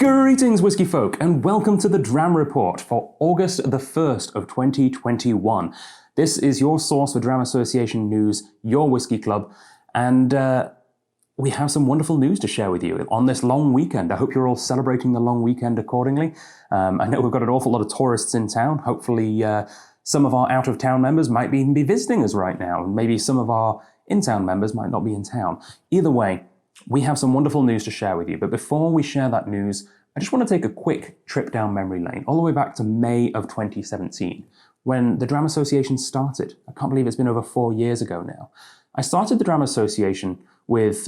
Greetings, whiskey folk, and welcome to the Dram Report for August the 1st of 2021. This is your source for Dram Association news, your whiskey club, and we have some wonderful news to share with you on this long weekend. I hope you're all celebrating the long weekend accordingly. I know we've got an awful lot of tourists in town. Hopefully some of our out-of-town members might even be visiting us right now, and maybe some of our in-town members might not be in town. Either way, we have some wonderful news to share with you, but before we share that news, I just want to take a quick trip down memory lane, all the way back to May of 2017, when the Dram Association started. I can't believe it's been over 4 years ago now. I started the Dram Association with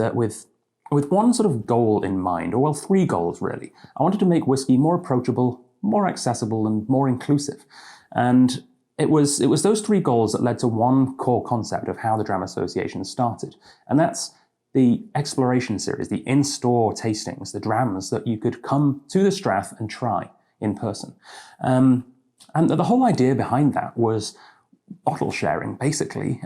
one sort of goal in mind, or well, 3 goals really. I wanted to make whiskey more approachable, more accessible, and more inclusive. And it was those 3 goals that led to one core concept of how the Dram Association started, and that's the exploration series, the in-store tastings, the drams that you could come to the Strath and try in person. And the whole idea behind that was bottle sharing, basically.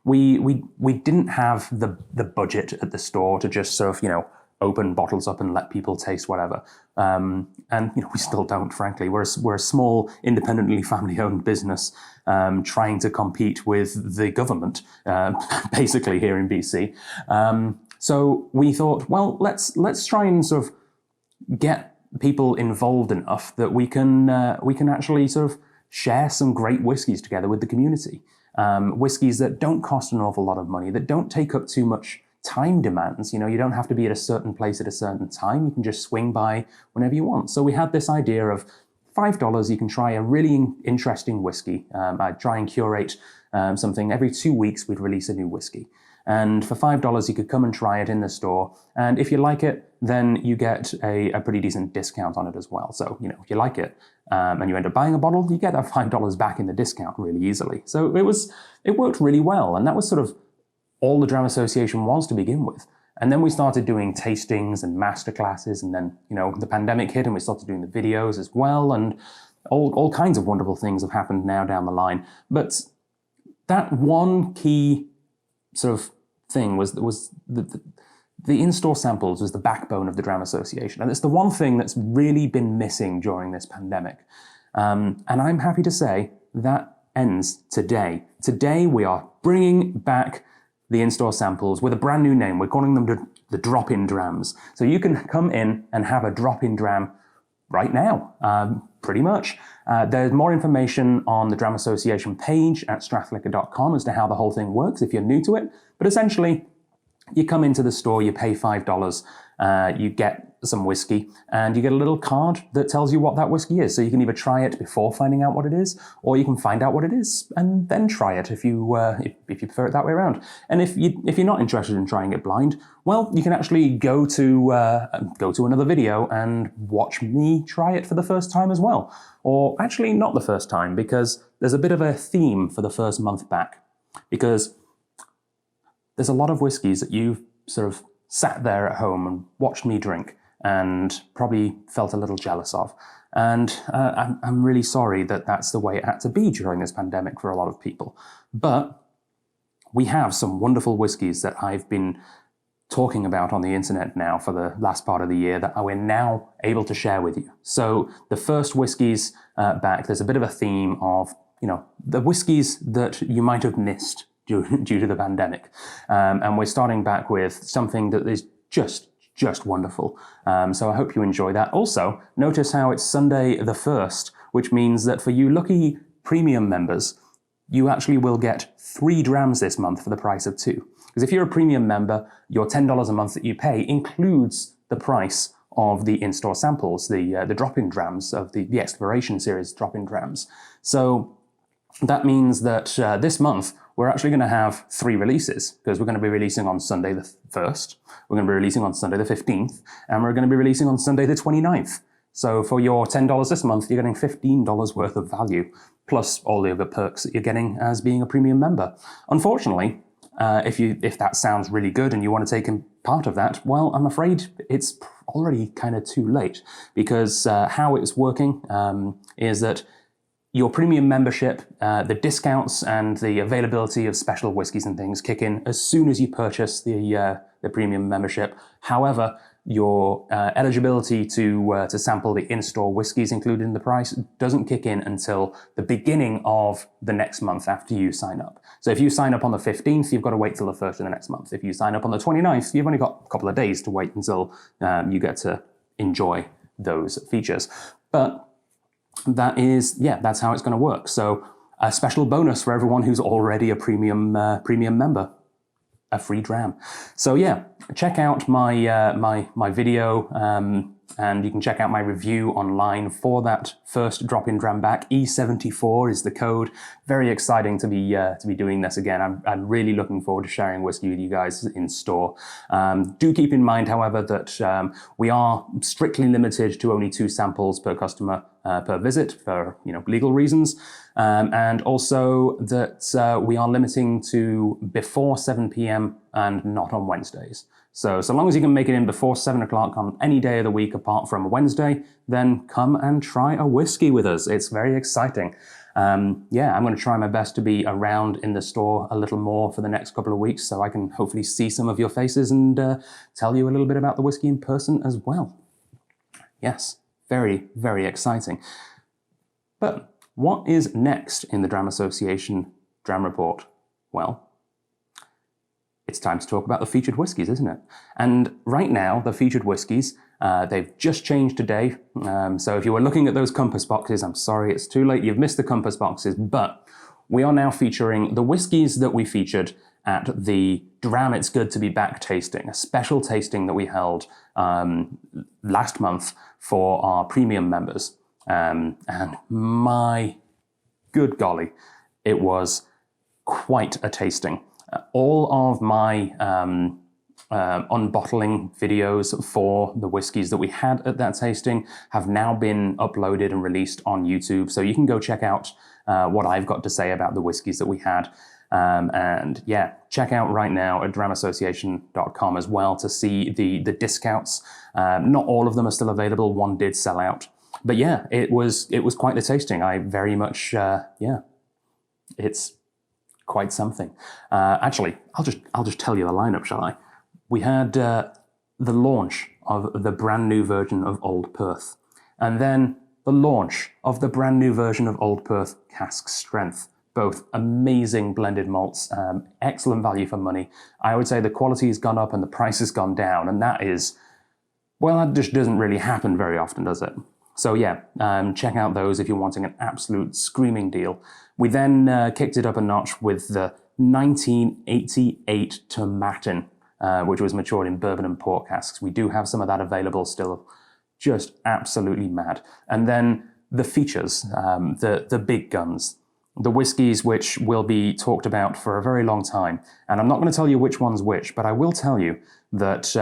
We didn't have the budget at the store to just sort of, open bottles up and let people taste whatever. And we still don't, frankly. We're a small, independently family-owned business trying to compete with the government, basically here in BC. So we thought, well, let's try and sort of get people involved enough that we can actually sort of share some great whiskies together with the community. Whiskies that don't cost an awful lot of money, that don't take up too much time demands. You don't have to be at a certain place at a certain time. You can just swing by whenever you want. So we had this idea of $5, you can try a really interesting whiskey. I'd try and curate something. Every 2 weeks we'd release a new whiskey. And for $5 you could come and try it in the store. And if you like it, then you get a pretty decent discount on it as well. So, if you like it and you end up buying a bottle, you get that $5 back in the discount really easily. So it worked really well. And that was sort of all the Dram Association was to begin with. And then we started doing tastings and masterclasses, and then, the pandemic hit and we started doing the videos as well, and all kinds of wonderful things have happened now down the line. But that one key sort of thing was the in-store samples was the backbone of the Dram Association. And it's the one thing that's really been missing during this pandemic. And I'm happy to say that ends today. Today we are bringing back the in-store samples with a brand new name. We're calling them the drop-in drams. So you can come in and have a drop-in dram right now, pretty much. There's more information on the Dram Association page at strathliquor.com as to how the whole thing works if you're new to it. But essentially, you come into the store, you pay $5, you get some whiskey, and you get a little card that tells you what that whiskey is. So you can either try it before finding out what it is, or you can find out what it is and then try it if you prefer it that way around. And if you're not interested in trying it blind, well, you can actually go to another video and watch me try it for the first time as well. Or actually not the first time, because there's a bit of a theme for the first month back. Because there's a lot of whiskies that you've sort of sat there at home and watched me drink and probably felt a little jealous of. And I'm really sorry that that's the way it had to be during this pandemic for a lot of people. But we have some wonderful whiskies that I've been talking about on the internet now for the last part of the year that we're now able to share with you. So the first whiskies back, there's a bit of a theme of, the whiskies that you might have missed due to the pandemic. And we're starting back with something that is just wonderful. So I hope you enjoy that. Also, notice how it's Sunday the 1st, which means that for you lucky premium members, you actually will get 3 drams this month for the price of 2. Because if you're a premium member, your $10 a month that you pay includes the price of the in-store samples, the drop-in drams of the Exploration Series drop-in drams. So that means that this month, we're actually going to have 3 releases, because we're going to be releasing on Sunday the 1st, we're going to be releasing on Sunday the 15th, and we're going to be releasing on Sunday the 29th. So for your $10 this month, you're getting $15 worth of value, plus all the other perks that you're getting as being a premium member. Unfortunately, if that sounds really good and you want to take part of that, well, I'm afraid it's already kind of too late, because how it's working is that your premium membership, the discounts and the availability of special whiskies and things kick in as soon as you purchase the premium membership. However, your eligibility to sample the in-store whiskies included in the price doesn't kick in until the beginning of the next month after you sign up. So if you sign up on the 15th, you've got to wait till the 1st of the next month. If you sign up on the 29th, you've only got a couple of days to wait until you get to enjoy those features. But that is, yeah, that's how it's going to work. So a special bonus for everyone who's already a premium member. A free dram. So yeah, check out my my video, and you can check out my review online for that first drop-in dram back. E74 is the code. Very exciting to be doing this again. I'm really looking forward to sharing whiskey with you guys in store. Do keep in mind, however, that we are strictly limited to only 2 samples per customer per visit for legal reasons. And also that we are limiting to before 7 p.m. and not on Wednesdays. So long as you can make it in before 7 o'clock on any day of the week apart from Wednesday, then come and try a whiskey with us. It's very exciting. Yeah, I'm going to try my best to be around in the store a little more for the next couple of weeks so I can hopefully see some of your faces and tell you a little bit about the whiskey in person as well. Yes, very, very exciting. But what is next in the Dram Association Dram Report? Well, it's time to talk about the featured whiskies, isn't it? And right now, the featured whiskies, they've just changed today. So if you were looking at those compass boxes, I'm sorry, it's too late. You've missed the compass boxes, but we are now featuring the whiskies that we featured at the Dram It's Good to Be Back tasting, a special tasting that we held last month for our premium members. And my good golly, it was quite a tasting. All of my unbottling videos for the whiskies that we had at that tasting have now been uploaded and released on YouTube. So you can go check out what I've got to say about the whiskies that we had. And yeah, check out right now at dramassociation.com as well to see the discounts. Not all of them are still available. One did sell out. But yeah, it was quite the tasting. I very much, yeah, it's quite something. Actually, I'll just tell you the lineup, shall I? We had the launch of the brand new version of Old Perth, and then the launch of the brand new version of Old Perth Cask Strength. Both amazing blended malts, excellent value for money. I would say the quality has gone up and the price has gone down, and that is, well, that just doesn't really happen very often, does it? So yeah, check out those if you're wanting an absolute screaming deal. We then kicked it up a notch with the 1988 Tomatin, which was matured in bourbon and port casks. We do have some of that available still, just absolutely mad. And then the features, the big guns, the whiskies which will be talked about for a very long time. And I'm not going to tell you which one's which, but I will tell you that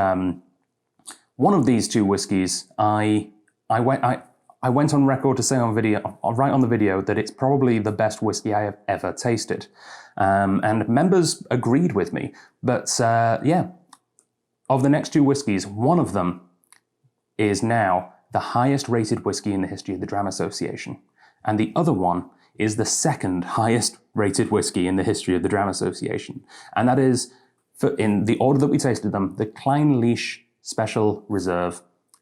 one of these 2 whiskies, I went on record to say on video, right on the video, that it's probably the best whiskey I have ever tasted. And members agreed with me. But yeah, of the next 2 whiskies, one of them is now the highest rated whiskey in the history of the Dram Association. And the other one is the second highest rated whiskey in the history of the Dram Association. And that is, in the order that we tasted them, the Clynelish Special Reserve,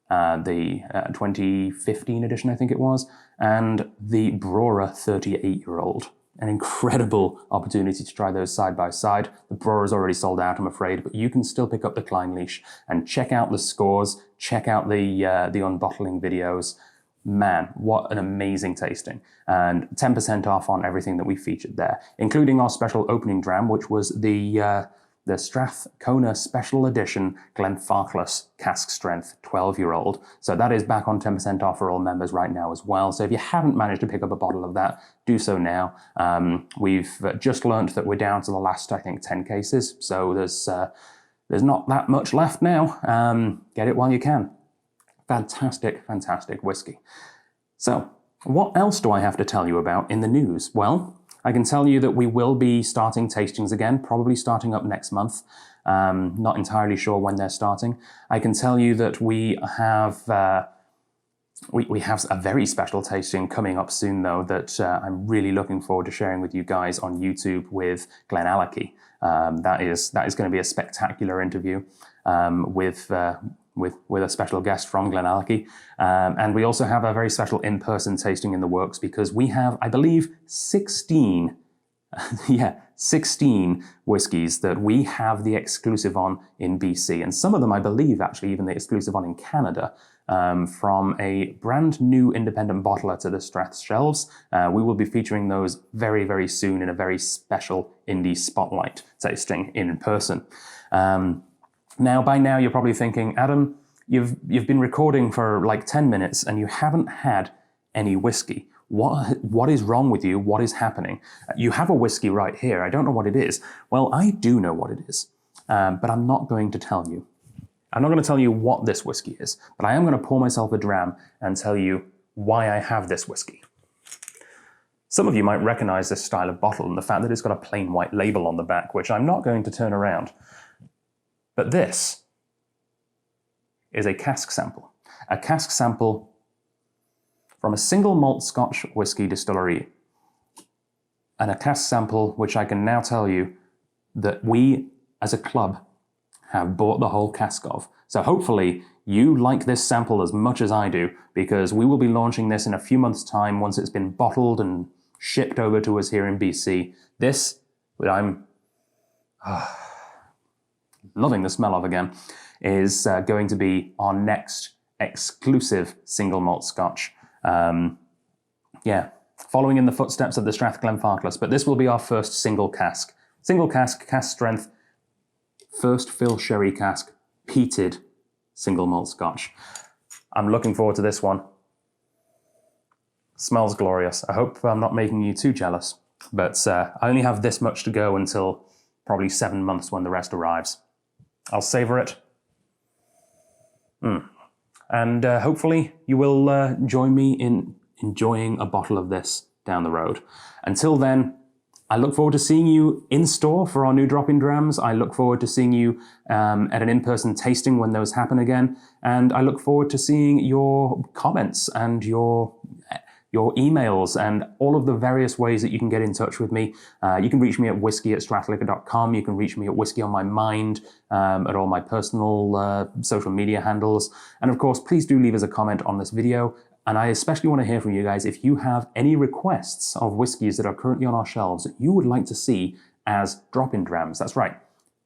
the 2015 edition, I think it was, and the Brora 38-year-old. An incredible opportunity to try those side by side. The Brora's already sold out, I'm afraid, but you can still pick up the Clynelish and check out the scores, check out the unbottling videos. Man, what an amazing tasting. And 10% off on everything that we featured there, including our special opening dram, which was the Strathcona Special Edition Glenfarclas Cask Strength 12-year-old. So that is back on 10% off for all members right now as well. So if you haven't managed to pick up a bottle of that, do so now. We've just learned that we're down to the last, I think, 10 cases. So there's not that much left now. Get it while you can. Fantastic, fantastic whiskey. So what else do I have to tell you about in the news? Well, I can tell you that we will be starting tastings again, probably starting up next month. Not entirely sure when they're starting. I can tell you that we have we have a very special tasting coming up soon, though, that I'm really looking forward to sharing with you guys on YouTube with Glenallachie. That is going to be a spectacular interview with with a special guest from Glenallachie. And we also have a very special in-person tasting in the works because we have, I believe, 16 16 whiskies that we have the exclusive on in BC. And some of them, I believe, actually even the exclusive on in Canada, from a brand new independent bottler to the Strath's shelves. We will be featuring those very, very soon in a very special indie spotlight tasting in person. Now, by now, you're probably thinking, Adam, you've been recording for like 10 minutes and you haven't had any whiskey. What is wrong with you? What is happening? You have a whiskey right here. I don't know what it is. Well, I do know what it is, but I'm not going to tell you. I'm not going to tell you what this whiskey is, but I am going to pour myself a dram and tell you why I have this whiskey. Some of you might recognize this style of bottle and the fact that it's got a plain white label on the back, which I'm not going to turn around. But this is a cask sample. A cask sample from a single malt Scotch whisky distillery, and a cask sample which I can now tell you that we as a club have bought the whole cask of. So hopefully you like this sample as much as I do, because we will be launching this in a few months' time once it's been bottled and shipped over to us here in BC. This, that I'm loving the smell of again, is going to be our next exclusive single malt Scotch. Following in the footsteps of the Strathglenfarclas, but this will be our first single cask. Single cask, cask strength, first fill sherry cask, peated single malt Scotch. I'm looking forward to this one. Smells glorious. I hope I'm not making you too jealous, but I only have this much to go until probably 7 months when the rest arrives. I'll savor it. And hopefully you will join me in enjoying a bottle of this down the road. Until then, I look forward to seeing you in store for our new drop-in drams. I look forward to seeing you at an in-person tasting when those happen again. And I look forward to seeing your comments and your emails and all of the various ways that you can get in touch with me. You can reach me at whisky@strathliquor.com. You can reach me at Whiskey on My Mind at all my personal social media handles. And of course, please do leave us a comment on this video. And I especially want to hear from you guys if you have any requests of whiskies that are currently on our shelves that you would like to see as drop-in drams. That's right.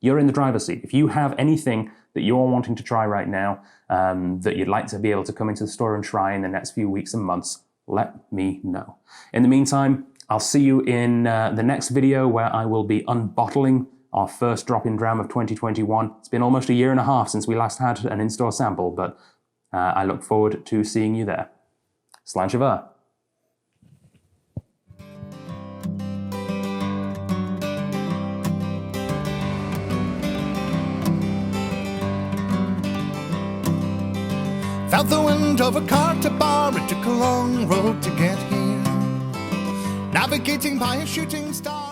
You're in the driver's seat. If you have anything that you're wanting to try right now that you'd like to be able to come into the store and try in the next few weeks and months, let me know. In the meantime, I'll see you in the next video where I will be unbottling our first drop-in dram of 2021. It's been almost a year and a half since we last had an in-store sample, but I look forward to seeing you there. Slán se bha. Felt the wind of a car to bar, it took a long road to get here. Navigating by a shooting star.